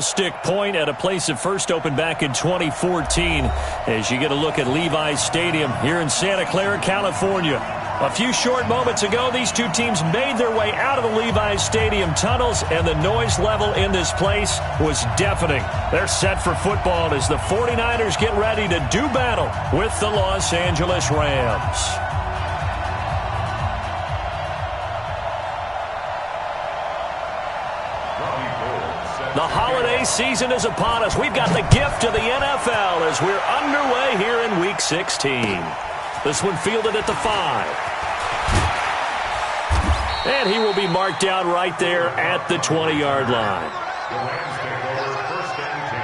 Stick point at a place that first opened back in 2014 as you get a look at Levi's Stadium here in Santa Clara, California. A few short moments ago, these two teams made their way out of the Levi's Stadium tunnels, and the noise level in this place was deafening. They're set for football as the 49ers get ready to do battle with the Los Angeles Rams. The holiday season is upon us. We've got the gift of the NFL as we're underway here in Week 16. This one fielded at the 5. And he will be marked down right there at the 20-yard line. The Rams take over 1st and 10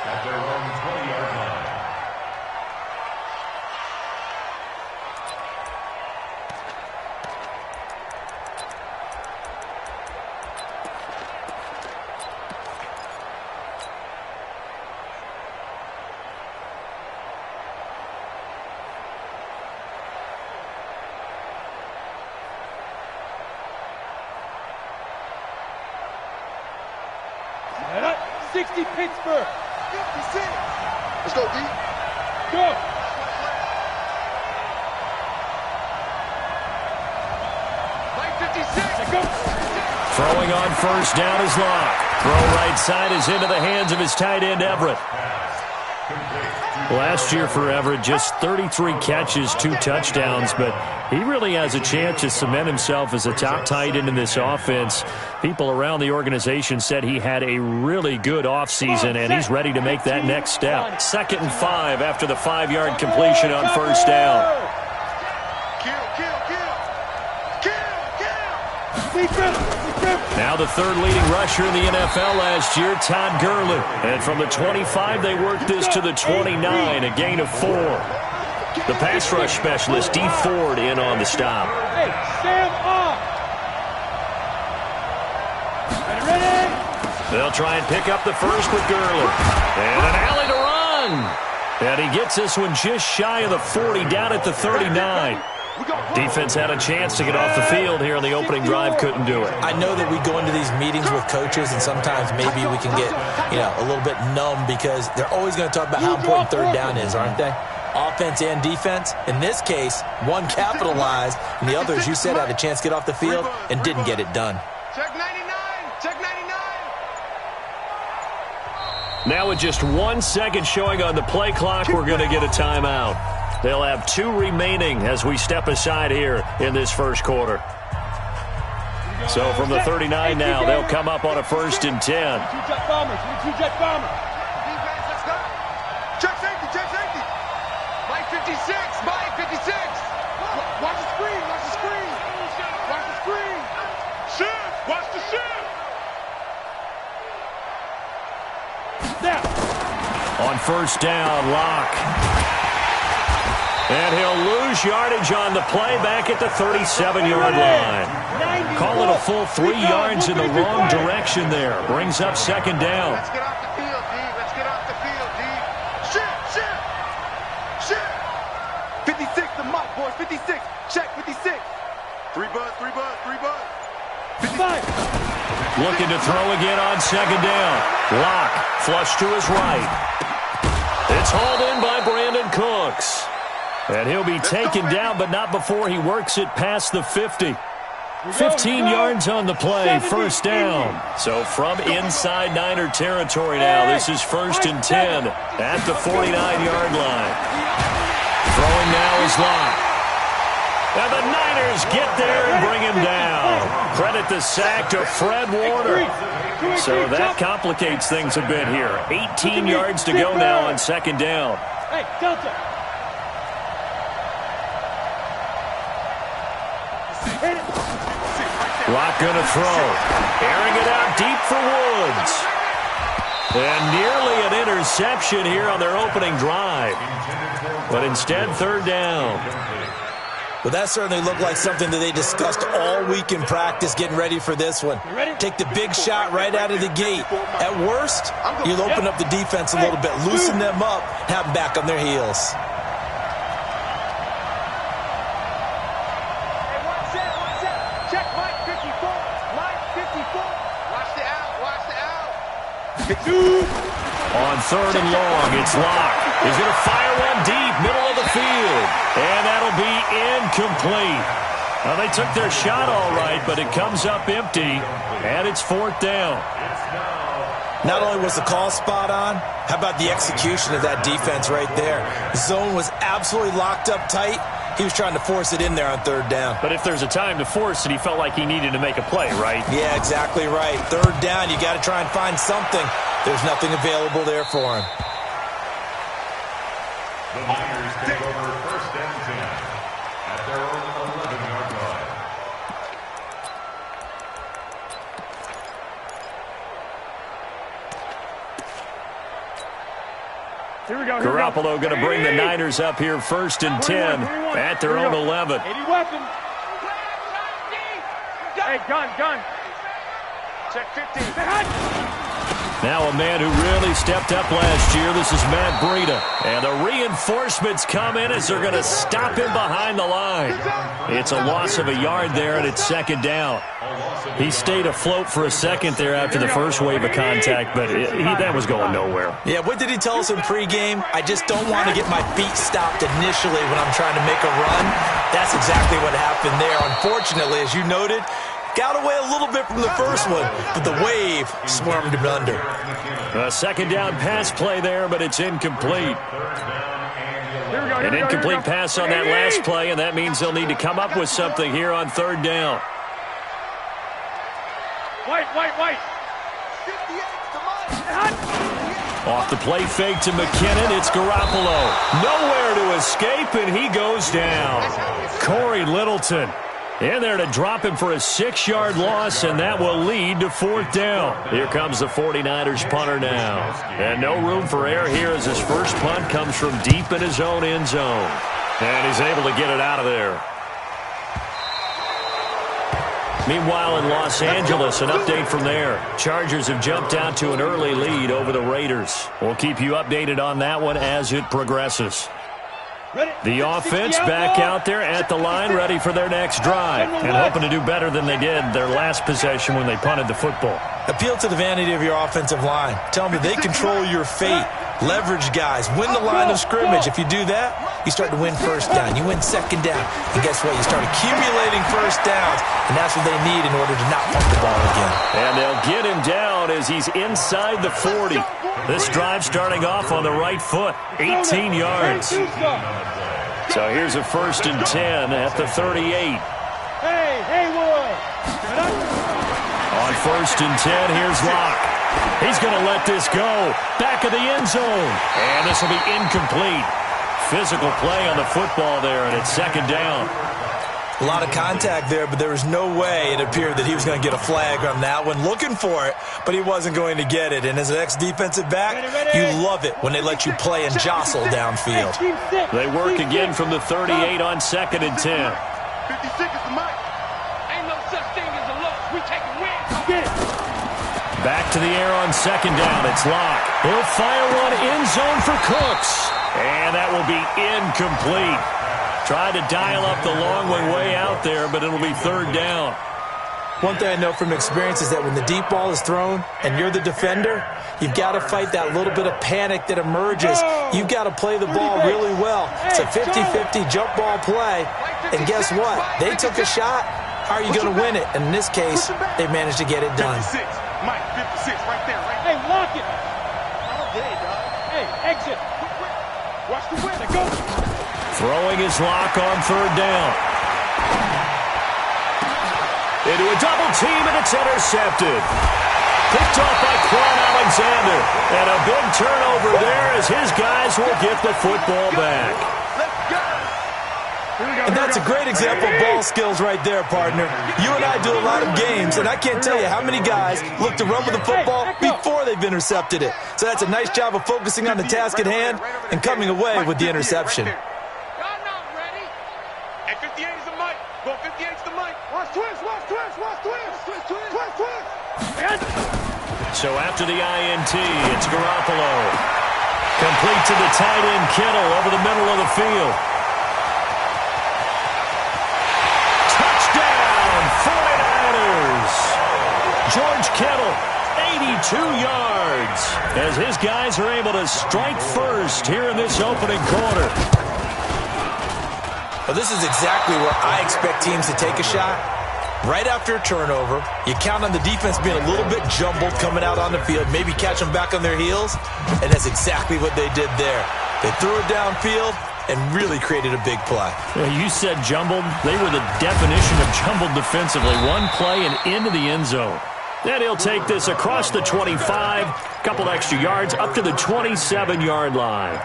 at their own 20-yard line. Pittsburgh. 56. Let's go, D. Go. Mike 56. Go. Throwing on first down is Locke. Throw right side is into the hands of his tight end, Everett. Last year for Everett, just 33 catches, 2 touchdowns, but he really has a chance to cement himself as a top tight end in this offense. People around the organization said he had a really good offseason, and he's ready to make that next step. 2nd and 5 after the 5-yard completion on first down. Now the 3rd leading rusher in the NFL last year, Todd Gurley. And from the 25, they worked this to the 29, a gain of 4. The pass rush specialist, D. Ford, in on the stop. Hey, Sam off. Ready? They'll try and pick up the first with Gurley. And an alley to run. And he gets this one just shy of the 40, down at the 39. Defense had a chance to get off the field here on the opening drive, couldn't do it. I know that we go into these meetings with coaches, and sometimes maybe we can get, a little bit numb because they're always going to talk about how important 3rd down is, aren't they? Offense and defense. In this case, one capitalized, and the other, as you said, had a chance to get off the field and didn't get it done. Check 99. Check 99. Now with just 1 second showing on the play clock, we're going to get a timeout. They'll have 2 remaining as we step aside here in this first quarter. So from the 39 now, they'll come up on a 1st and 10. 2-jet bombers. 2-jet bombers. Defense, let's go. Check safety. Check safety. Mike 56. Mike 56. Watch the screen. Watch the screen. Watch the screen. Shift. Watch the shift. Snap. On first down, Locke. And he'll lose yardage on the play back at the 37-yard line. Call it a full 3 yards in the wrong direction there. Brings up 2nd down. Let's get off the field, D. Let's get off the field, D. Shift. 56 to Mike, boys. 56. Check 56. 3 buzz. 55. Looking to throw again on 2nd down. Locke flush to his right. It's hauled in by Brandon Cooks. And he'll be taken down, but not before he works it past the 50. 15 yards on the play, 1st down. So from inside Niner territory now, this is 1st and 10 at the 49-yard line. Throwing now is Locke. And the Niners get there and bring him down. Credit the sack to Fred Warner. So that complicates things a bit here. 18 yards to go now on 2nd down. Hey, Delta. Locke going to throw. Airing it out deep for Woods. And nearly an interception here on their opening drive. But instead, 3rd down. Well, that certainly looked like something that they discussed all week in practice getting ready for this one. Take the big shot right out of the gate. At worst, you'll open up the defense a little bit, loosen them up, have them back on their heels. On 3rd and long, it's Locke. He's going to fire one deep, middle of the field. And that'll be incomplete. Well, they took their shot all right, but it comes up empty, and it's 4th down. Not only was the call spot on, how about the execution of that defense right there? The zone was absolutely locked up tight. He was trying to force it in there on 3rd down. But if there's a time to force it, he felt like he needed to make a play, right? Yeah, exactly right. 3rd down, you got to try and find something. There's nothing available there for him. The Niners take over 1st and 10 at their own 11-yard line. Here we go. Garoppolo going to bring the Niners up here 1st and 10 at their own 11. 80 weapons. Hey, gun. Check 15. Now a man who really stepped up last year. This is Matt Breida. And the reinforcements come in as they're going to stop him behind the line. It's a loss of a yard there, and it's 2nd down. He stayed afloat for a second there after the first wave of contact, but that was going nowhere. Yeah, what did he tell us in pregame? I just don't want to get my feet stopped initially when I'm trying to make a run. That's exactly what happened there. Unfortunately, as you noted, got away a little bit from the first one, but the wave swarmed him under. A 2nd down pass play there, but it's incomplete. An incomplete pass on that last play, and that means they'll need to come up with something here on 3rd down. White. Off the play fake to McKinnon, it's Garoppolo. Nowhere to escape, and he goes down. Corey Littleton in there to drop him for a 6-yard loss, and that will lead to 4th down. Here comes the 49ers punter now. And no room for error here as his first punt comes from deep in his own end zone. And he's able to get it out of there. Meanwhile, in Los Angeles, an update from there. Chargers have jumped out to an early lead over the Raiders. We'll keep you updated on that one as it progresses. The offense back out there at the line, ready for their next drive, and hoping to do better than they did their last possession when they punted the football. Appeal to the vanity of your offensive line. Tell me they control your fate. Leverage guys. Win the line of scrimmage. If you do that, you start to win 1st down. You win 2nd down. And guess what? You start accumulating 1st downs, and that's what they need in order to not punt the ball again. And they'll get him down as he's inside the 40. This drive starting off on the right foot, 18 yards. So here's a 1st and 10 at the 38. Hey, Wood. On 1st and 10, here's Locke. He's going to let this go. Back of the end zone. And this will be incomplete. Physical play on the football there, and it's 2nd down. A lot of contact there, but there was no way it appeared that he was going to get a flag on that one. Looking for it, but he wasn't going to get it. And as an ex-defensive back, you love it when they let you play and jostle downfield. They work again from the 38 on 2nd and 10. 56 is the mic. Ain't no such thing as a loss. We take a win. Get it. Back to the air on 2nd down. It's Locke. He'll fire one end zone for Cooks. And that will be incomplete. Tried to dial up the long one way out there, but it'll be 3rd down. One thing I know from experience is that when the deep ball is thrown and you're the defender, you've got to fight that little bit of panic that emerges. You've got to play the ball really well. It's a 50-50 jump ball play. And guess what? They took a shot. How are you going to win it? And in this case, they managed to get it done. 56. Mike, 56 right there. Hey, lock it. Hey, exit. Watch the win. Go. Throwing his Locke on 3rd down. Into a double team, and it's intercepted. Picked off by Quan Alexander. And a big turnover there as his guys will get the football back. And that's a great example of ball skills right there, partner. You and I do a lot of games, and I can't tell you how many guys look to run with the football before they've intercepted it. So that's a nice job of focusing on the task at hand and coming away with the interception. So after the INT, it's Garoppolo. Complete to the tight end, Kittle, over the middle of the field. Touchdown, 49ers! George Kittle, 82 yards as his guys are able to strike first here in this opening quarter. Well, this is exactly where I expect teams to take a shot. Right after a turnover, you count on the defense being a little bit jumbled coming out on the field, maybe catch them back on their heels, and that's exactly what they did there. They threw it downfield and really created a big play. You said jumbled. They were the definition of jumbled defensively. One play and into the end zone. Then he'll take this across the 25, couple extra yards, up to the 27-yard line.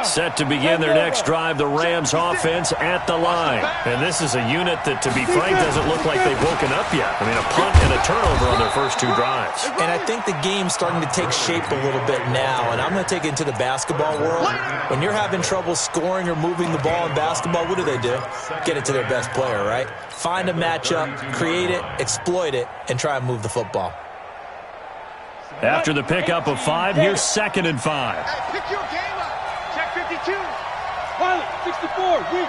Set to begin their next drive, the Rams offense at the line. And this is a unit that, to be frank, doesn't look like they've woken up yet. I mean, a punt and a turnover on their first two drives. And I think the game's starting to take shape a little bit now, and I'm going to take it into the basketball world. When you're having trouble scoring or moving the ball in basketball, what do? Get it to their best player, right? Find a matchup, create it, exploit it, and try and move the football. After the pickup of 5, here's 2nd and 5. Hey, pick your game up. Check 52. Pilot, 64, weak.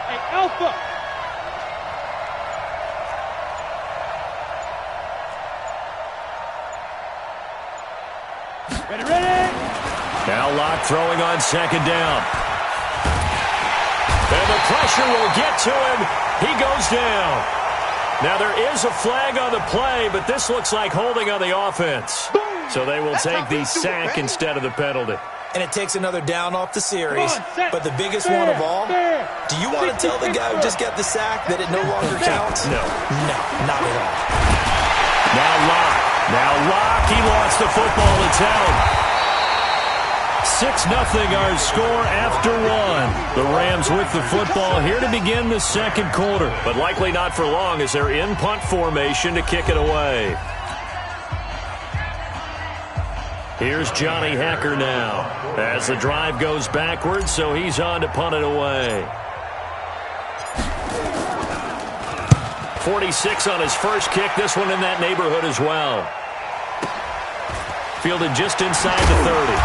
Hey, Alpha. Ready. Now Locke throwing on 2nd down. And the pressure will get to him. He goes down. Now there is a flag on the play, but this looks like holding on the offense. So they will take the sack instead of the penalty. And it takes another down off the series. But the biggest one of all, do you want to tell the guy who just got the sack that it no longer counts? No. No, not at all. Now Locke. He lost the football. It's held. 6-0 our score after 1. The Rams with the football here to begin the second quarter. But likely not for long as they're in punt formation to kick it away. Here's Johnny Hecker now as the drive goes backwards, so he's on to punt it away. 46 on his first kick. This one in that neighborhood as well. Fielded just inside the 30.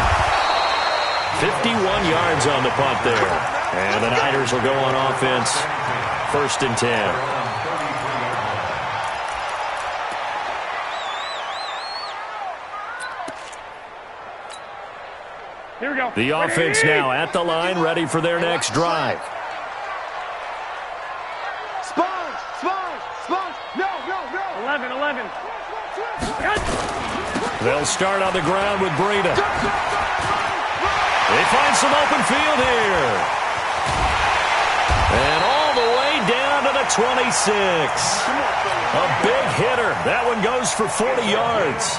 51 yards on the punt there. And the Niners will go on offense. 1st and 10. Here we go. The offense now at the line, ready for their next drive. Sponge. No. 11. They'll start on the ground with Breida. They find some open field here. And all the way down to the 26. A big hitter. That one goes for 40 yards.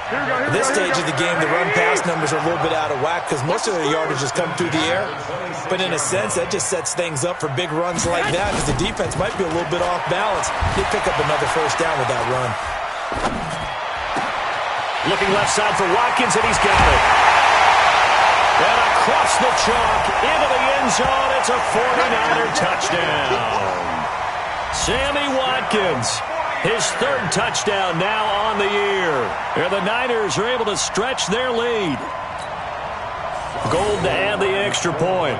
At this stage of the game, the run-pass numbers are a little bit out of whack because most of their yardage has come through the air. But in a sense, that just sets things up for big runs like that because the defense might be a little bit off balance. They pick up another first down with that run. Looking left side for Watkins, and he's got it. And across the chalk, into the end zone, it's a 49er touchdown. Sammy Watkins. His 3rd touchdown now on the year. And the Niners are able to stretch their lead. Gold to add the extra point.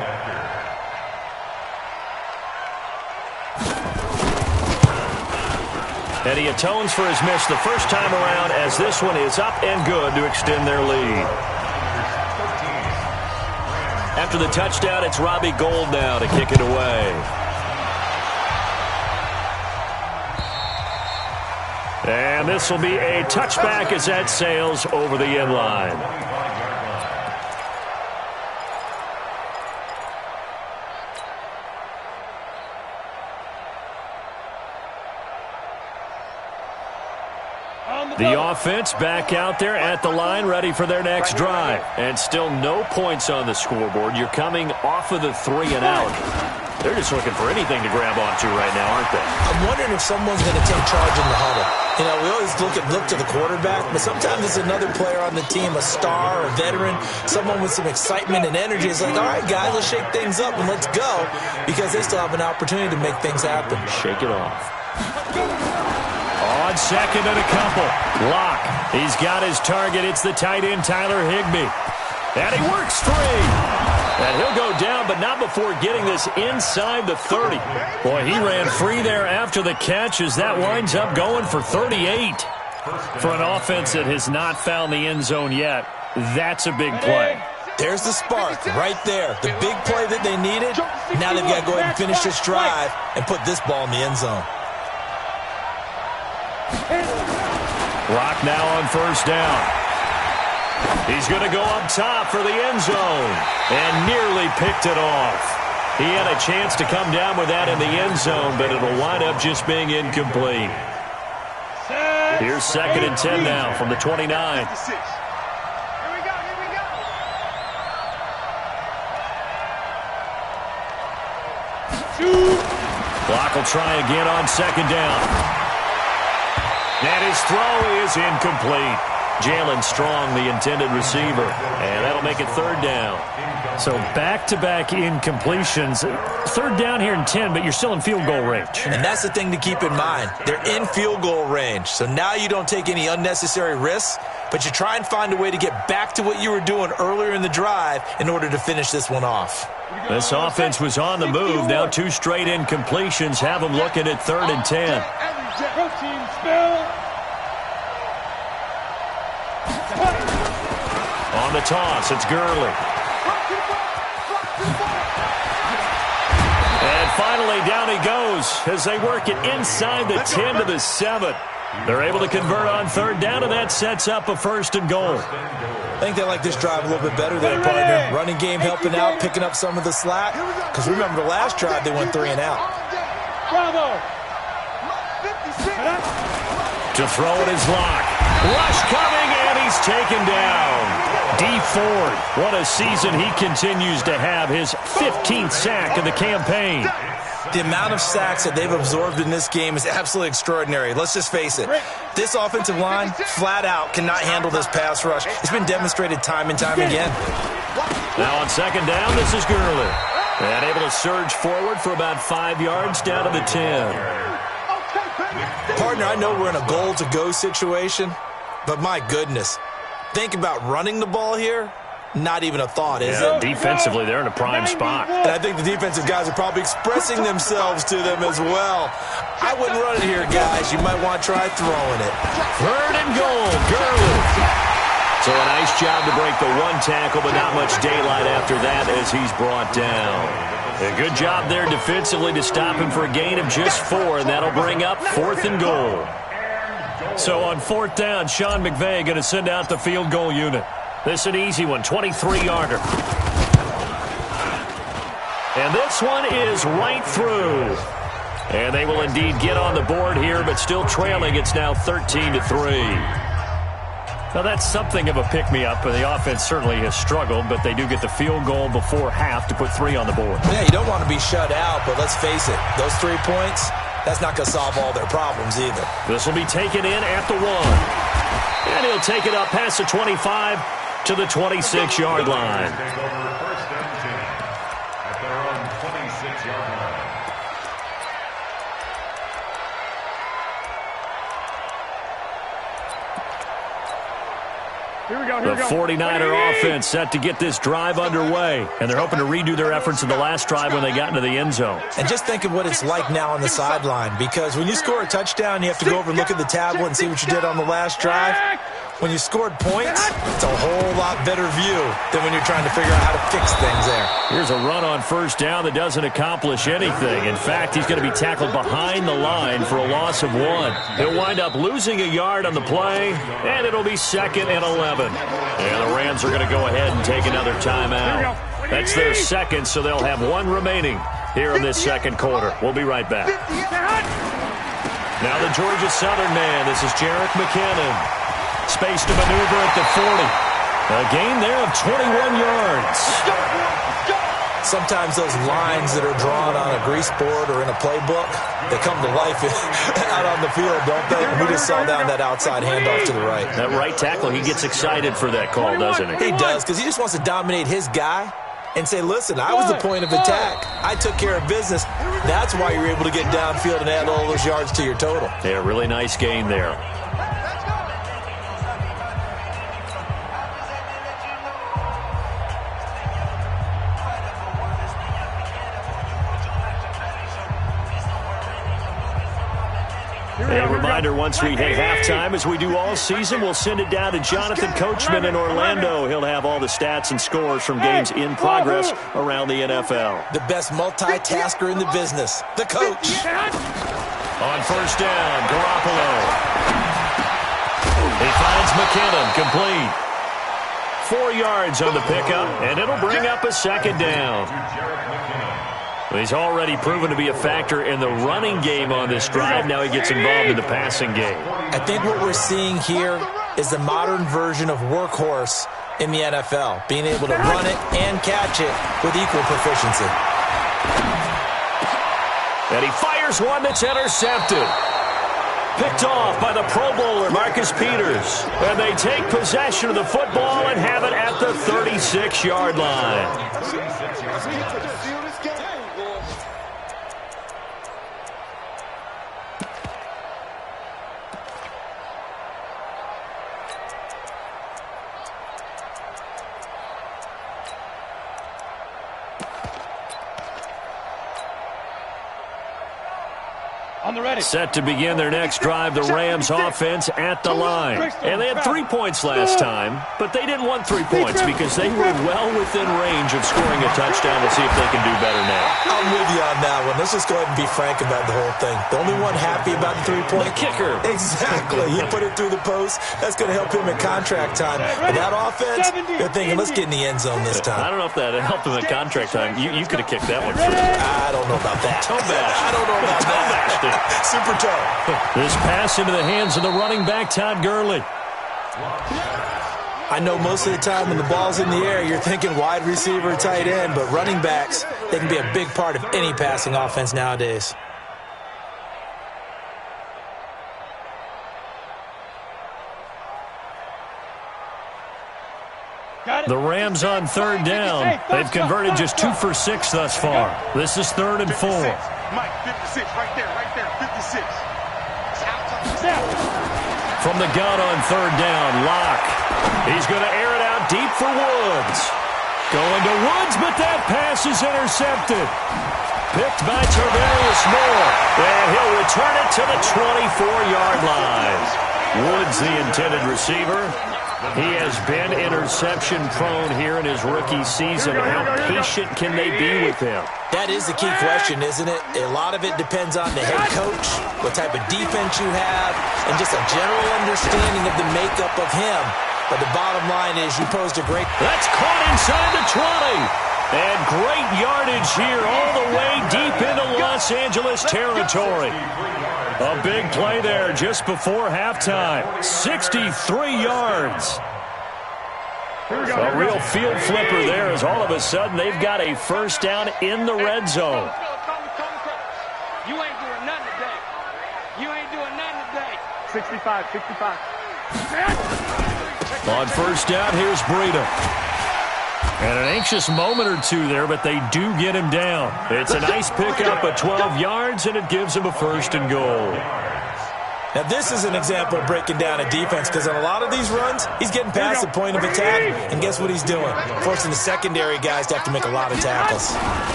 And he atones for his miss the first time around as this one is up and good to extend their lead. After the touchdown, it's Robbie Gould now to kick it away. And this will be a touchback as that sails over the end line. The offense back out there at the line, ready for their next drive. And still no points on the scoreboard. You're coming off of the 3 and out. They're just looking for anything to grab onto right now, aren't they? I'm wondering if someone's going to take charge in the huddle. You know, we always look to the quarterback, but sometimes it's another player on the team, a star, a veteran, someone with some excitement and energy. It's like, all right, guys, let's shake things up and let's go, because they still have an opportunity to make things happen. Shake it off. On 2nd and a couple. Locke. He's got his target. It's the tight end, Tyler Higbee. And he works 3. And he'll go down, but not before getting this inside the 30. Boy, he ran free there after the catch as that winds up going for 38. For an offense that has not found the end zone yet, that's a big play. There's the spark right there. The big play that they needed. Now they've got to go ahead and finish this drive and put this ball in the end zone. Rock now on first down. He's going to go up top for the end zone and nearly picked it off. He had a chance to come down with that in the end zone, but it'll wind up just being incomplete. Here's 2nd and 10 now from the 29. Clock will try again on 2nd down. And his throw is incomplete. Jalen Strong, the intended receiver. And that'll make it 3rd down. So back-to-back incompletions. 3rd down here in 10, but you're still in field goal range. And that's the thing to keep in mind. They're in field goal range. So now you don't take any unnecessary risks, but you try and find a way to get back to what you were doing earlier in the drive in order to finish this one off. This offense was on the move. Now 2 straight incompletions have them looking at 3rd and 10. On the toss, it's Gurley. And finally, down he goes as they work it inside the 10 to the 7. They're able to convert on 3rd down, and that sets up a 1st and goal. I think they like this drive a little bit better there, partner. Running game helping out, picking up some of the slack. Because remember, the last drive, they went 3 and out. To throw it is Locke. Rush coming, and he's taken down. D. Ford, what a season he continues to have. His 15th sack of the campaign. The amount of sacks that they've absorbed in this game is absolutely extraordinary. Let's just face it. This offensive line, flat out, cannot handle this pass rush. It's been demonstrated time and time again. Now on 2nd down, this is Gurley. And able to surge forward for about 5 yards down to the 10. Partner, I know we're in a goal-to-go situation, but my goodness. Think about running the ball here. Not even a thought, is it? Defensively, they're in a prime spot. And I think the defensive guys are probably expressing themselves to them as well. I wouldn't run it here, guys. You might want to try throwing it. 3rd and goal, Gurley. So a nice job to break the 1 tackle, but not much daylight after that as he's brought down. A good job there defensively to stop him for a gain of just 4, and that'll bring up 4th and goal. So on 4th down, Sean McVay going to send out the field goal unit. This is an easy one, 23-yarder. And this one is right through. And they will indeed get on the board here, but still trailing. It's now 13-3. Now, that's something of a pick-me-up. The offense certainly has struggled, but they do get the field goal before half to put 3 on the board. Yeah, you don't want to be shut out, but let's face it, those 3 points, that's not going to solve all their problems either. This will be taken in at the 1. And he'll take it up past the 25 to the 26-yard line. First and 10 at their own 26-yard line. The 49er offense set to get this drive underway, and they're hoping to redo their efforts in the last drive when they got into the end zone. And just think of what it's like now on the sideline, because when you score a touchdown, you have to go over and look at the tablet and see what you did on the last drive. When you scored points, it's a whole lot better view than when you're trying to figure out how to fix things there. Here's a run on 1st down that doesn't accomplish anything. In fact, he's going to be tackled behind the line for a loss of 1. He'll wind up losing a yard on the play, and it'll be 2nd and 11. And the Rams are going to go ahead and take another timeout. That's their 2nd, so they'll have 1 remaining here in this 2nd quarter. We'll be right back. Now the Georgia Southern man. This is Jerick McKinnon. Space to maneuver at the 40. A gain there of 21 yards. Sometimes those lines that are drawn on a grease board or in a playbook, they come to life out on the field, don't they? And we just saw down that outside handoff to the right. That right tackle, he gets excited for that call, doesn't he? He does, because he just wants to dominate his guy and say, listen, I was the point of attack. I took care of business. That's why you're able to get downfield and add all those yards to your total. Yeah, really nice gain there. A reminder, once we hit halftime, as we do all season, we'll send it down to Jonathan Coachman in Orlando. He'll have all the stats and scores from games in progress around the NFL. The best multitasker in the business, the coach. On first down, Garoppolo. He finds McKinnon, complete. 4 yards on the pickup, and it'll bring up a second down. He's already proven to be a factor in the running game on this drive. Now he gets involved in the passing game. I think what we're seeing here is the modern version of workhorse in the NFL, being able to run it and catch it with equal proficiency. And he fires one that's intercepted. Picked off by the Pro Bowler, Marcus Peters. And they take possession of the football and have it at the 36-yard line. Set to begin their next drive, the Rams offense at the line. And they had 3 points last time, but they didn't want 3 points because they were well within range of scoring a touchdown. We'll see if they can do better now. I'm with you on that one. Let's just go ahead and be frank about the whole thing. The only one happy about the 3-point? The kicker. Exactly. He put it through the post. That's going to help him in contract time. But that offense, they're thinking, let's get in the end zone this time. I don't know if that helped him in contract time. You could have kicked that one through. I don't know about that. Toe bash. I don't know about that. Super toe. This pass into the hands of the running back, Todd Gurley. I know most of the time when the ball's in the air, you're thinking wide receiver, tight end, but running backs, they can be a big part of any passing offense nowadays. The Rams on third down. They've converted just 2 for 6 thus far. This is 3rd and 4. Mike, 56, right there, 56. From the gun on third down, Locke. He's going to air it out deep for Woods. Going to Woods, but that pass is intercepted. Picked by Tarvarius Moore. And he'll return it to the 24-yard line. Woods, the intended receiver. He has been interception-prone here in his rookie season. How patient can they be with him? That is the key question, isn't it? A lot of it depends on the head coach, what type of defense you have, and just a general understanding of the makeup of him. But the bottom line is you posed a great... That's caught inside the 20. And great yardage here all the way deep into Los Angeles territory. A big play there just before halftime. 63 yards. A real field flipper there as all of a sudden they've got a first down in the red zone. You ain't doing nothing today. You ain't doing nothing today. 65. On first down, here's Breida. And an anxious moment or two there, but they do get him down. It's a nice pickup of 12 yards, and it gives him a 1st and goal. Now, this is an example of breaking down a defense because on a lot of these runs, he's getting past the point of attack, and guess what he's doing? Forcing the secondary guys to have to make a lot of tackles.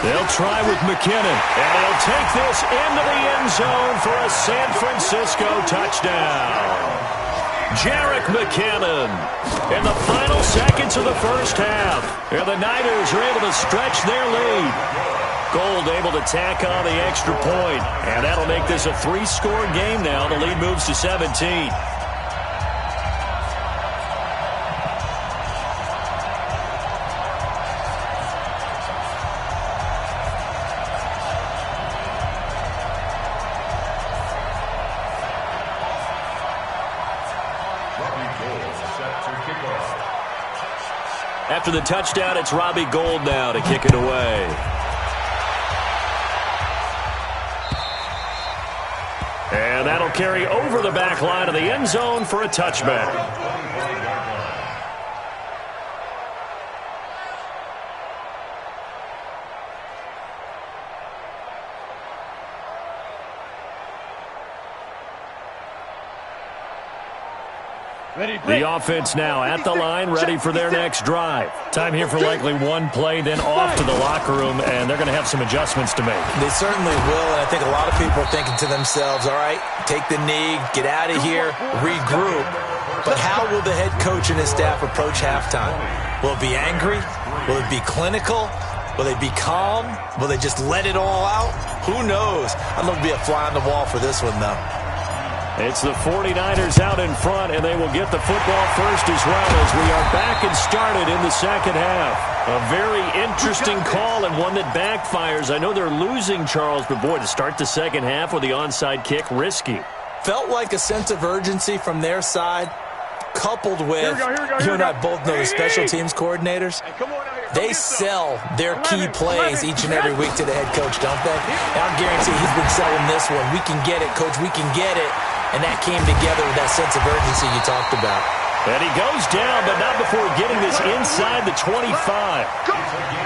They'll try with McKinnon, and he'll take this into the end zone for a San Francisco touchdown. Jerick McKinnon in the final seconds of the first half. And the Niners are able to stretch their lead. Gold able to tack on the extra point. And that'll make this a 3-score game now. The lead moves to 17. After the touchdown, it's Robbie Gould now to kick it away. And that'll carry over the back line of the end zone for a touchback. The offense now at the line, ready for their next drive. Time here for likely one play, then off to the locker room, and they're going to have some adjustments to make. They certainly will, and I think a lot of people are thinking to themselves, all right, take the knee, get out of here, regroup. But how will the head coach and his staff approach halftime? Will it be angry? Will it be clinical? Will they be calm? Will they just let it all out? Who knows? I'd love to be a fly on the wall for this one, though. It's the 49ers out in front, and they will get the football first as well as we are back and started in the second half. A very interesting call and one that backfires. I know they're losing, Charles, but boy, to start the second half with the onside kick, risky. Felt like a sense of urgency from their side, coupled with, you and I both know the special teams coordinators. They sell their key plays each and every week to the head coach, don't they? And I guarantee he's been selling this one. We can get it, coach, we can get it. And that came together with that sense of urgency you talked about. And he goes down, but not before getting this inside the 25.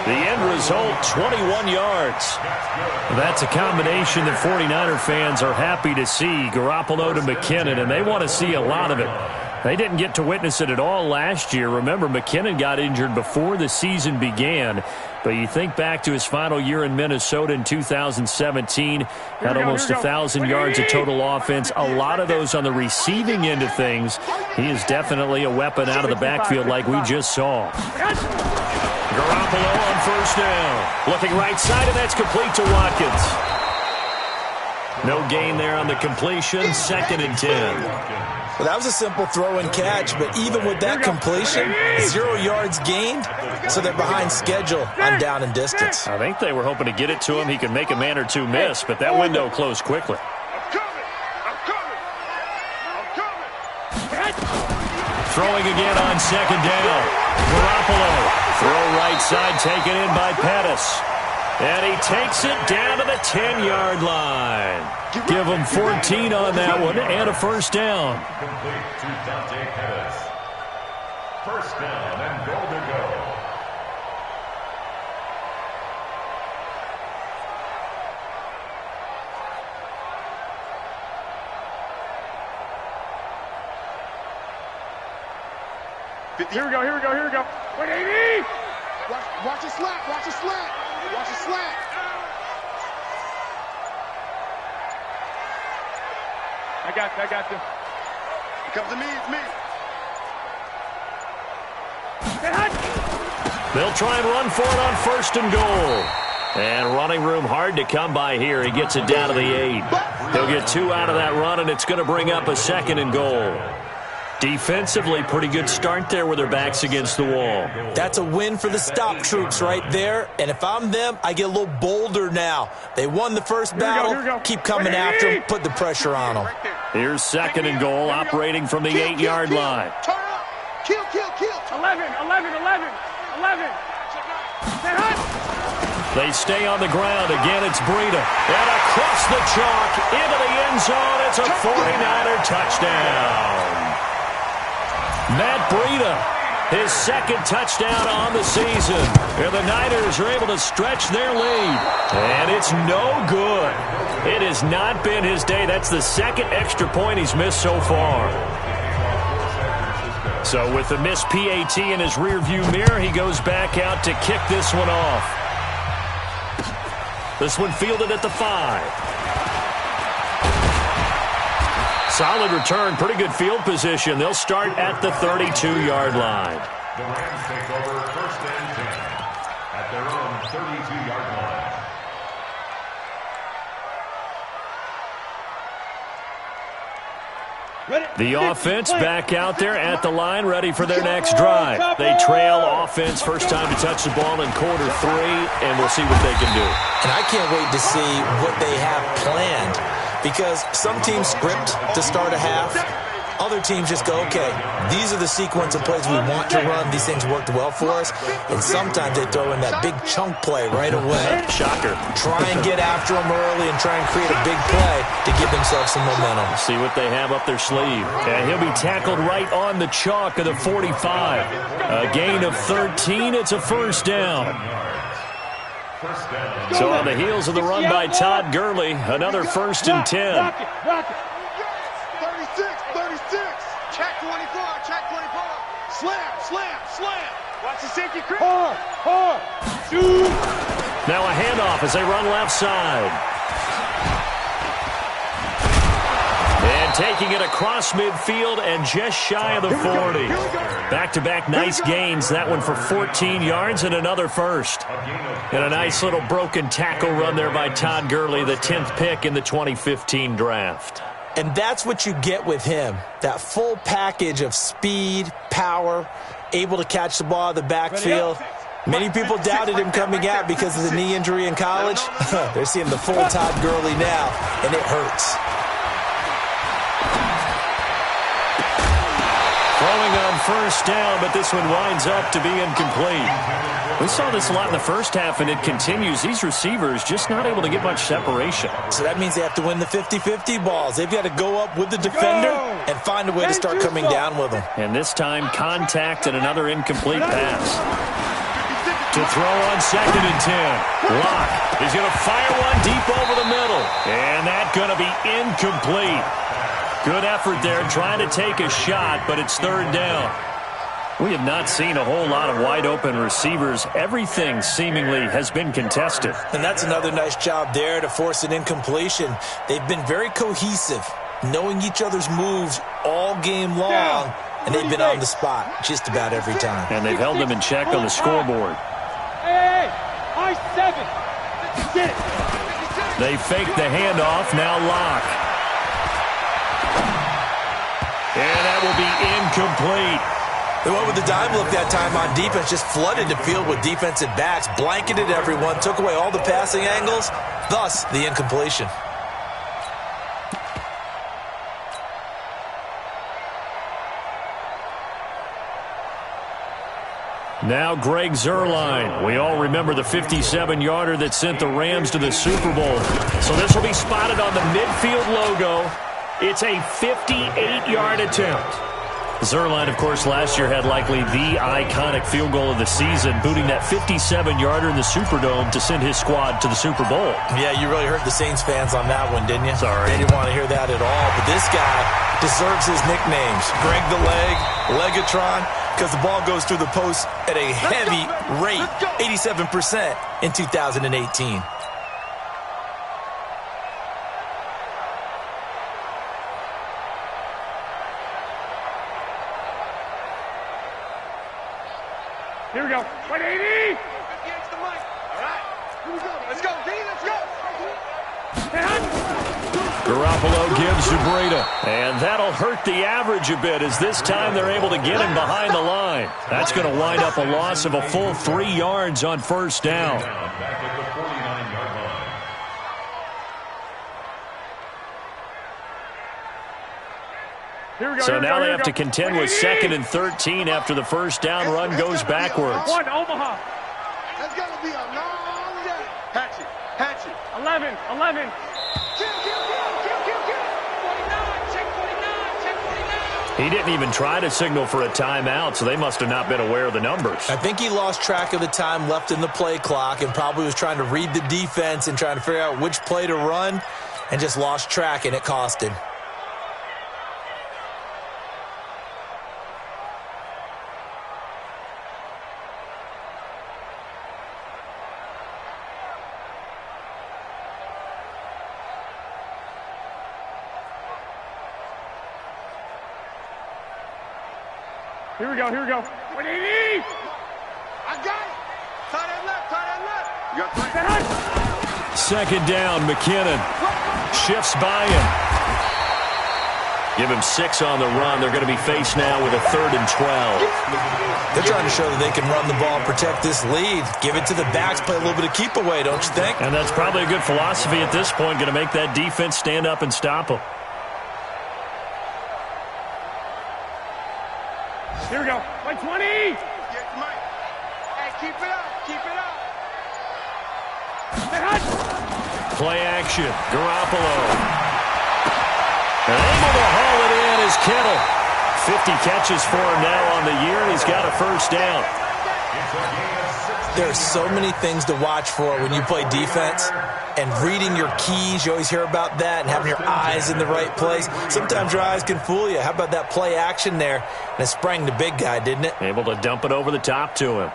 The end result, 21 yards. That's a combination that 49er fans are happy to see, Garoppolo to McKinnon, and they want to see a lot of it. They didn't get to witness it at all last year. Remember, McKinnon got injured before the season began. But you think back to his final year in Minnesota in 2017, had almost 1,000 yards of total offense. A lot of those on the receiving end of things. He is definitely a weapon out of the backfield like we just saw. Garoppolo on first down. Looking right side, and that's complete to Watkins. No gain there on the completion. 2nd and 10. Well, that was a simple throw and catch, but even with that completion, 0 yards gained, so they're behind schedule on down and distance. I think they were hoping to get it to him. He could make a man or two miss, but that window closed quickly. Throwing again on 2nd down. Garoppolo. Throw right side taken in by Pettis. And he takes it down to the 10-yard line. Give him 14 on that one and a first down. Complete to Dante Pettis. First down and goal to go. Here we go. Wait, Amy! Watch it slant. Watch it slant. I got you. It comes to me. It's me. They'll try and run for it on 1st and goal. And running room hard to come by here. He gets it down to the 8. He'll get 2 out of that run, and it's going to bring up a 2nd and goal. Defensively, pretty good start there with their backs against the wall. That's a win for the stop troops right there. And if I'm them, I get a little bolder now. They won the first battle. Keep coming after them. Put the pressure on them. Here's 2nd and goal, operating from the 8-yard line. Turn up. Kill. 11. They stay on the ground. Again, it's Breida. And across the chalk, into the end zone. It's a 49er touchdown. Matt Breida, his 2nd touchdown on the season. And the Niners are able to stretch their lead. And it's no good. It has not been his day. That's the 2nd extra point he's missed so far. So with the missed PAT in his rearview mirror, he goes back out to kick this one off. This one fielded at the 5. Solid return, pretty good field position. They'll start at the 32-yard line. The Rams take over 1st and 10 at their own 32-yard line. The offense back out there at the line, ready for their next drive. They trail offense, first time to touch the ball in quarter 3, and we'll see what they can do. And I can't wait to see what they have planned, because some teams script to start a half. Other teams just go, okay, these are the sequence of plays we want to run. These things worked well for us. And sometimes they throw in that big chunk play right away. Shocker. Try and get after them early and try and create a big play to give themselves some momentum. See what they have up their sleeve. And he'll be tackled right on the chalk of the 45. A gain of 13. It's a first down. So on the heels of the run by Todd Gurley, another 1st and 10. Check 24, check 24. Slam, slam, slam. Watch the safety creep. Hard, shoot. Now a handoff as they run left side. And taking it across midfield and just shy of the 40. Back-to-back nice gains. That one for 14 yards and another first. And a nice little broken tackle run there by Todd Gurley, the 10th pick in the 2015 draft. And that's what you get with him, that full package of speed, power, able to catch the ball out of the backfield. Many people doubted him coming out because of the knee injury in college. They're seeing the full Todd Gurley now, and it hurts. Throwing on first down, but this one winds up to be incomplete. We saw this a lot in the first half, and it continues. These receivers just not able to get much separation. So that means they have to win the 50-50 balls. They've got to go up with the defender and find a way to start coming down with them. And this time, contact and another incomplete pass. To throw on 2nd and 10. Locke is going to fire one deep over the middle. And that's going to be incomplete. Good effort there, trying to take a shot, but it's 3rd down. We have not seen a whole lot of wide-open receivers. Everything seemingly has been contested. And that's another nice job there to force an incompletion. They've been very cohesive, knowing each other's moves all game long, and they've been on the spot just about every time. And they've held them in check on the scoreboard. Hey, high 7. They fake the handoff, now Locke. And that will be incomplete. They went with the dime look that time on defense, just flooded the field with defensive backs, blanketed everyone, took away all the passing angles, thus the incompletion. Now Greg Zuerlein. We all remember the 57-yarder that sent the Rams to the Super Bowl. So this will be spotted on the midfield logo. It's a 58-yard attempt. Zuerlein, of course, last year had likely the iconic field goal of the season, booting that 57-yarder in the Superdome to send his squad to the Super Bowl. Yeah, you really hurt the Saints fans on that one, didn't you? Sorry. They didn't want to hear that at all. But this guy deserves his nicknames. Greg the Leg, Legatron, because the ball goes through the post at a heavy rate, 87% in 2018. Here we go. 180. Against the mic. All right. Here we go. Let's go, D. Let's go. Garoppolo gives to Breida. And that'll hurt the average a bit as this time they're able to get him behind the line. That's going to wind up a loss of a full 3 yards on first down. Back at the 49-yard line. So now they have to contend with 2nd and 13 after the first down run goes backwards. One, Omaha. That's going to be a long day. Hatchet, hatchet. 11. Kill. 49, check 49. He didn't even try to signal for a timeout, so they must have not been aware of the numbers. I think he lost track of the time left in the play clock and probably was trying to read the defense and trying to figure out which play to run and just lost track, and it cost him. Here we go. 180. I got it. Tie that left. You got 3. 2nd down, McKinnon shifts by him. Give him 6 on the run. They're going to be faced now with a 3rd and 12. They're trying to show that they can run the ball and protect this lead. Give it to the backs, play a little bit of keep away, don't you think? And that's probably a good philosophy at this point, going to make that defense stand up and stop them. Here we go. 120. Hey, keep it up. Play action. Garoppolo. And able to haul it in is Kittle. 50 catches for him now on the year, and he's got a first down. It's a gain of 16. There are so many things to watch for when you play defense, and reading your keys, you always hear about that, and having your eyes in the right place. Sometimes your eyes can fool you. How about that play action there? And it sprang the big guy, didn't it? Able to dump it over the top to him.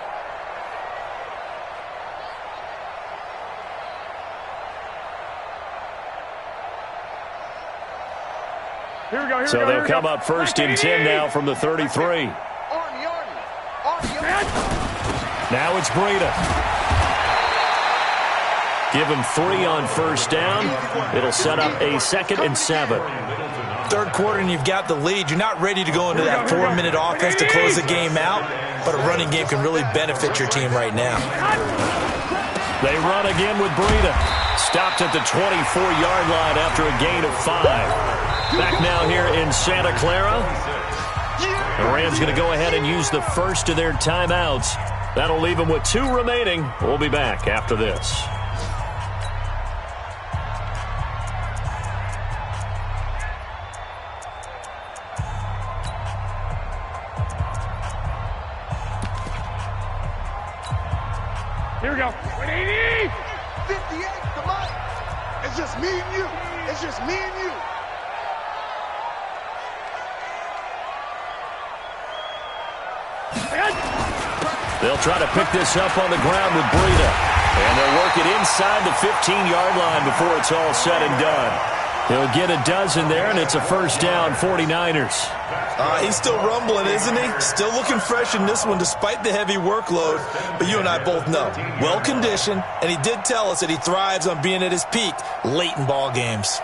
Here we go, So they'll come up first and 10 now from the 33. Now it's Breida. Give him 3 on first down. It'll set up a 2nd and 7. Third quarter and you've got the lead. You're not ready to go into that 4-minute offense to close the game out, but a running game can really benefit your team right now. They run again with Breida. Stopped at the 24-yard line after a gain of 5. Back now here in Santa Clara. The Rams going to go ahead and use the first of their timeouts. That'll leave them with 2 remaining. We'll be back after this. Here we go. 180! 58, come on. It's just me and you. It's just me and you. They'll try to pick this up on the ground with Breida. And they'll work it inside the 15-yard line before it's all said and done. He'll get a dozen there, and it's a first down, 49ers. He's still rumbling, isn't he? Still looking fresh in this one despite the heavy workload. But you and I both know, well-conditioned, and he did tell us that he thrives on being at his peak late in ball games.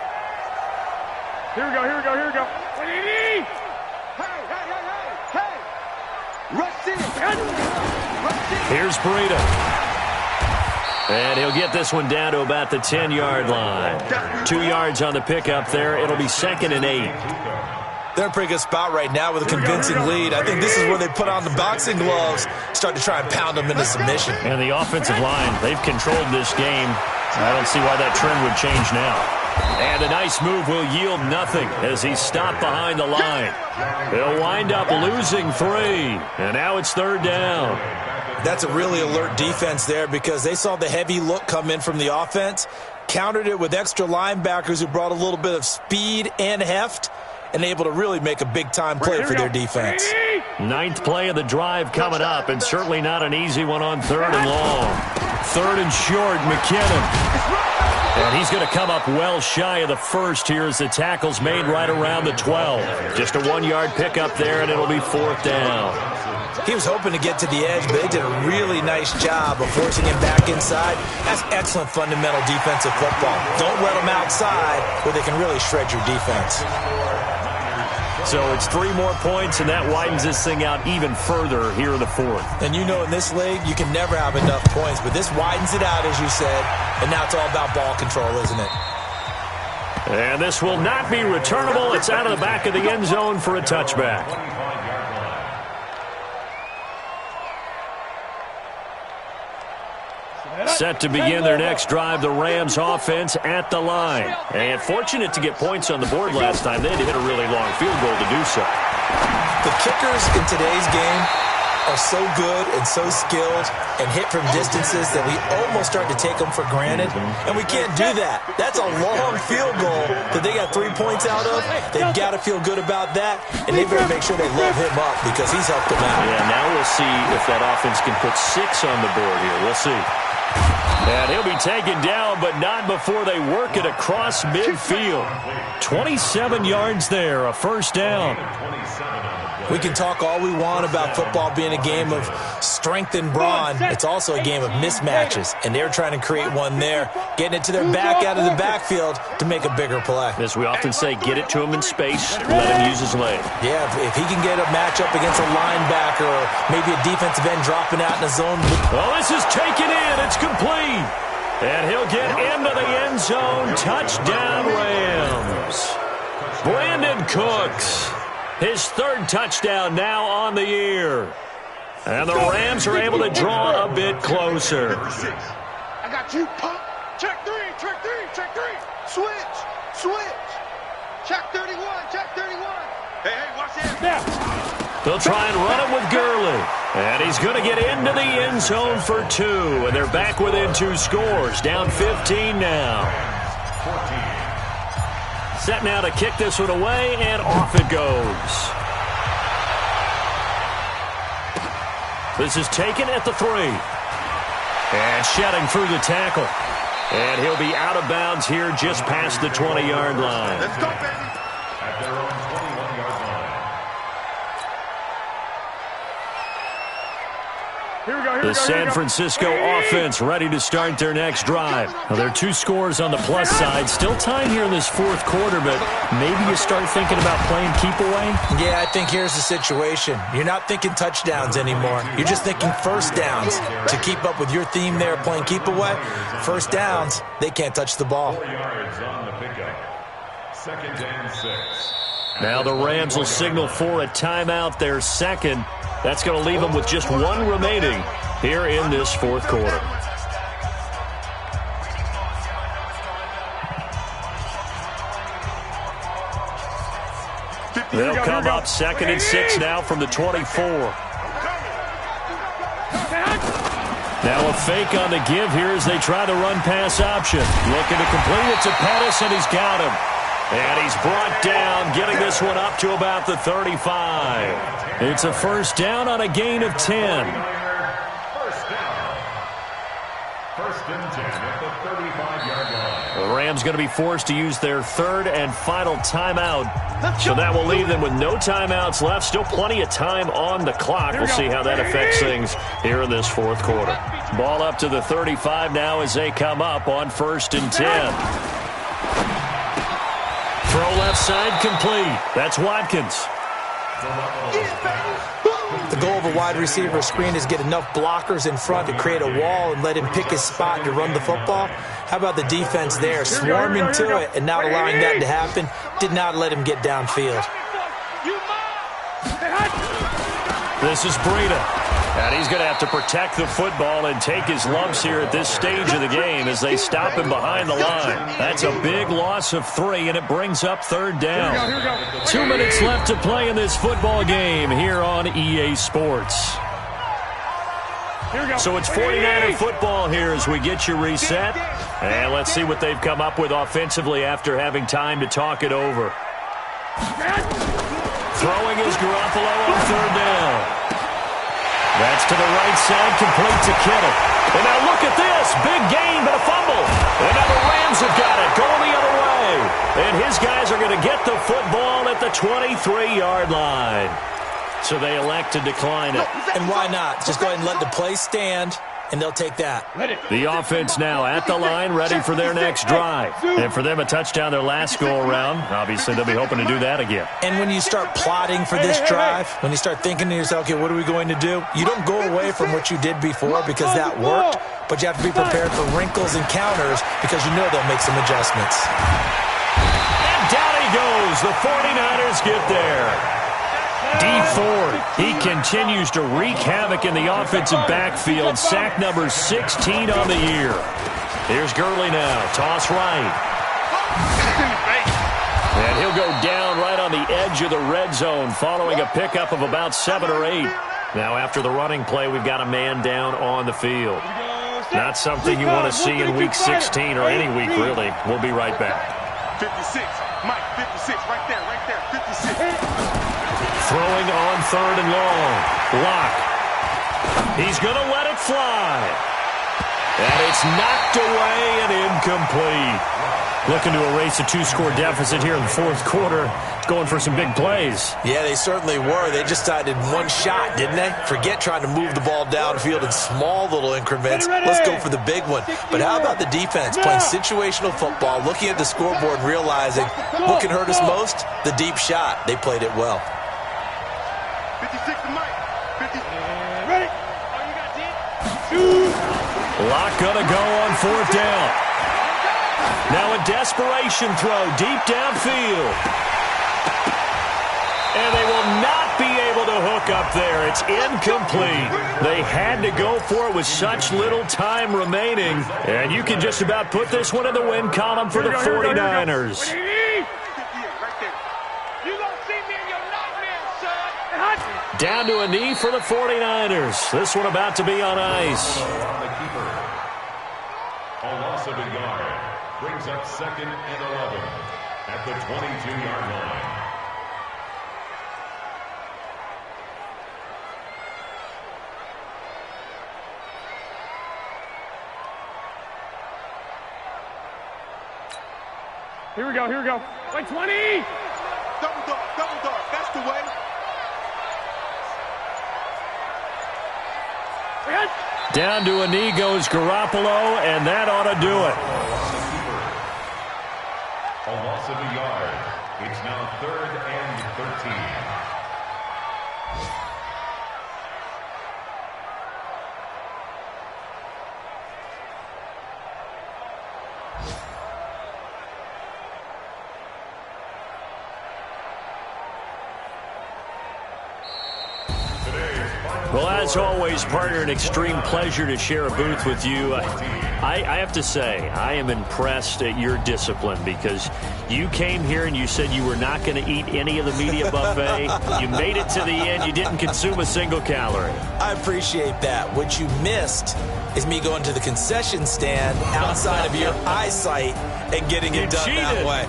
Here we go, here we go, here we go. 180! Hey! Rush in! Here's Breida. And he'll get this one down to about the 10-yard line. 2 yards on the pickup there. It'll be 2nd and 8. They're in a pretty good spot right now with a convincing lead. I think this is where they put on the boxing gloves, start to try and pound them into submission. And the offensive line, they've controlled this game. I don't see why that trend would change now. And a nice move will yield nothing as he's stopped behind the line. He'll wind up losing 3. And now it's 3rd down. That's a really alert defense there because they saw the heavy look come in from the offense, countered it with extra linebackers who brought a little bit of speed and heft, and able to really make a big-time play for their defense. 9th play of the drive coming up, and certainly not an easy one on 3rd and long. 3rd and short, McKinnon. And he's going to come up well shy of the first here as the tackle's made right around the 12. Just a 1-yard pickup there, and it'll be 4th down. He was hoping to get to the edge, but they did a really nice job of forcing him back inside. That's excellent fundamental defensive football. Don't let them outside where they can really shred your defense. So it's 3 more points, and that widens this thing out even further here in the 4th. And you know in this league, you can never have enough points, but this widens it out, as you said, and now it's all about ball control, isn't it? And this will not be returnable. It's out of the back of the end zone for a touchback. Set to begin their next drive, the Rams offense at the line. And fortunate to get points on the board last time. They had to hit a really long field goal to do so. The kickers in today's game are so good and so skilled and hit from distances that we almost start to take them for granted. And we can't do that. That's a long field goal that they got 3 points out of. They've got to feel good about that, and they better make sure they love him up because he's helped them out. Yeah, now we'll see if that offense can put 6 on the board here. We'll see. And he'll be taken down, but not before they work it across midfield. 27 yards there, a first down. We can talk all we want about football being a game of strength and brawn. It's also a game of mismatches, and they're trying to create one there, getting it to their back out of the backfield to make a bigger play. As we often say, get it to him in space, let him use his leg. Yeah, if he can get a matchup against a linebacker or maybe a defensive end dropping out in the zone. Oh, this is taken in. It's complete. And he'll get into the end zone. Touchdown, Rams. Brandon Cooks. His 3rd touchdown now on the year. And the Rams are able to draw a bit closer. I got you, pump. Check 3, check 3, check 3. Switch. Check 31, check 31. Hey, watch this. The They'll try and run it with Gurley. And he's going to get into the end zone for 2. And they're back within 2 scores. Down 15 now. Set now to kick this one away, and off it goes. This is taken at the 3. And shedding through the tackle. And he'll be out of bounds here just past the 20-yard line. Let's go, baby. At their own 21-yard line. The San Francisco offense ready to start their next drive. Now, there are 2 scores on the plus side. Still time here in this 4th quarter, but maybe you start thinking about playing keep away? Yeah, I think here's the situation. You're not thinking touchdowns anymore. You're just thinking first downs. To keep up with your theme there, playing keep away, first downs, they can't touch the ball. 4 yards on the pickup. 2nd and 6. Now the Rams will signal for a timeout, their second. That's going to leave them with just 1 remaining here in this 4th quarter. They'll come up 2nd and 6 now from the 24. Now a fake on the give here as they try the run-pass option. Looking to complete it to Pettis, and he's got him. And he's brought down, getting this one up to about the 35. It's a first down on a gain of 10. First down. 1st and 10 at the 35-yard line. The Rams going to be forced to use their 3rd and final timeout. So that will leave them with no timeouts left. Still plenty of time on the clock. We'll see how that affects things here in this 4th quarter. Ball up to the 35 now as they come up on 1st and 10. Throw left side complete. That's Watkins. The goal of a wide receiver screen is get enough blockers in front to create a wall and let him pick his spot to run the football. How about the defense there, swarming to it and not allowing that to happen? Did not let him get downfield. This is Breida. And he's going to have to protect the football and take his lumps here at this stage of the game as they stop him behind the line. That's a big loss of 3, and it brings up 3rd down. 2 minutes left to play in this football game here on EA Sports. So it's 49er football here as we get you reset. And let's see what they've come up with offensively after having time to talk it over. Throwing is Garoppolo on 3rd down. That's to the right side, complete to Kittle. And now look at this. Big gain, but a fumble. And now the Rams have got it, going the other way. And his guys are going to get the football at the 23-yard line. So they elect to decline it. And why not? Just go ahead and let the play stand, and they'll take that. The offense now at the line, ready for their next drive. And for them, a touchdown their last go-around. Obviously, they'll be hoping to do that again. And when you start plotting for this drive, when you start thinking to yourself, okay, what are we going to do? You don't go away from what you did before because that worked, but you have to be prepared for wrinkles and counters because you know they'll make some adjustments. And down he goes. The 49ers get there. Dee Ford, he continues to wreak havoc in the offensive backfield. Sack number 16 on the year. Here's Gurley now. Toss right. And he'll go down right on the edge of the red zone following a pickup of about 7 or 8. Now after the running play, we've got a man down on the field. Not something you want to see in Week 16 or any week, really. We'll be right back. 56. Mike, 56. Right there. 56. Throwing on 3rd and long. Lock. He's going to let it fly. And it's knocked away and incomplete. Looking to erase a 2-score deficit here in the 4th quarter. Going for some big plays. Yeah, they certainly were. They just decided one shot, didn't they? Forget trying to move the ball downfield in small little increments. Let's go for the big one. But how about the defense playing situational football, looking at the scoreboard and realizing what can hurt us most? The deep shot. They played it well. 56 to Mike. 50. Ready? Oh, you got 10? Lock gonna go on 4th down. Now a desperation throw deep downfield. And they will not be able to hook up there. It's incomplete. They had to go for it with such little time remaining. And you can just about put this one in the win column for the 49ers. Down to a knee for the 49ers. This one about to be on ice. On the keeper. A loss of a yard. Brings up 2nd and 11 at the 22-yard line. Here we go, here we go. Like 20! Double dog, that's the way. Down to a knee goes Garoppolo, and that ought to do it. A loss of a yard. It's now 3rd and 13. Well, as always, partner, an extreme pleasure to share a booth with you. I have to say, I am impressed at your discipline because you came here and you said you were not going to eat any of the media buffet. You made it to the end. You didn't consume a single calorie. I appreciate that. What you missed is me going to the concession stand outside of your eyesight and getting it done that way.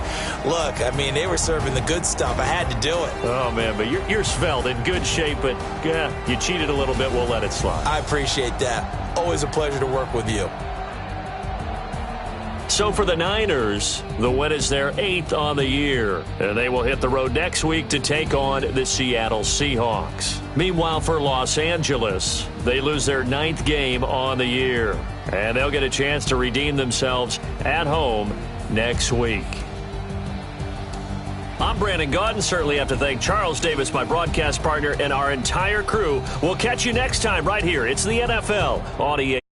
Look, I mean, they were serving the good stuff. I had to do it. Oh, man, but you're svelte, in good shape, but yeah, you cheated a little bit. We'll let it slide. I appreciate that. Always a pleasure to work with you. So for the Niners, the win is their 8th on the year, and they will hit the road next week to take on the Seattle Seahawks. Meanwhile, for Los Angeles, they lose their 9th game on the year, and they'll get a chance to redeem themselves at home next week. I'm Brandon Gaudin. Certainly have to thank Charles Davis, my broadcast partner, and our entire crew. We'll catch you next time right here. It's the NFL on EA.